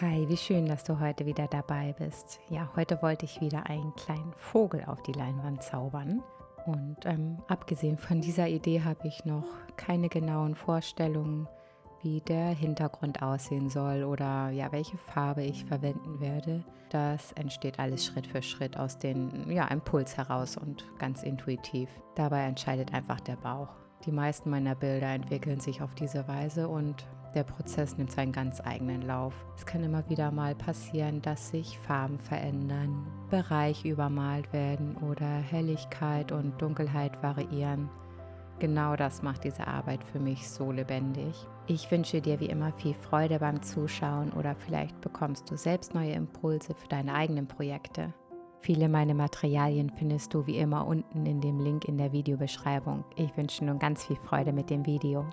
Hi, wie schön, dass du heute wieder dabei bist. Ja, heute wollte ich wieder einen kleinen Vogel auf die Leinwand zaubern. Und abgesehen von dieser Idee habe ich noch keine genauen Vorstellungen, wie der Hintergrund aussehen soll oder ja, welche Farbe ich verwenden werde. Das entsteht alles Schritt für Schritt aus dem Impuls heraus und ganz intuitiv. Dabei entscheidet einfach der Bauch. Die meisten meiner Bilder entwickeln sich auf diese Weise und der Prozess nimmt seinen ganz eigenen Lauf. Es kann immer wieder mal passieren, dass sich Farben verändern, Bereiche übermalt werden oder Helligkeit und Dunkelheit variieren. Genau das macht diese Arbeit für mich so lebendig. Ich wünsche dir wie immer viel Freude beim Zuschauen oder vielleicht bekommst du selbst neue Impulse für deine eigenen Projekte. Viele meiner Materialien findest du wie immer unten in dem Link in der Videobeschreibung. Ich wünsche nun ganz viel Freude mit dem Video.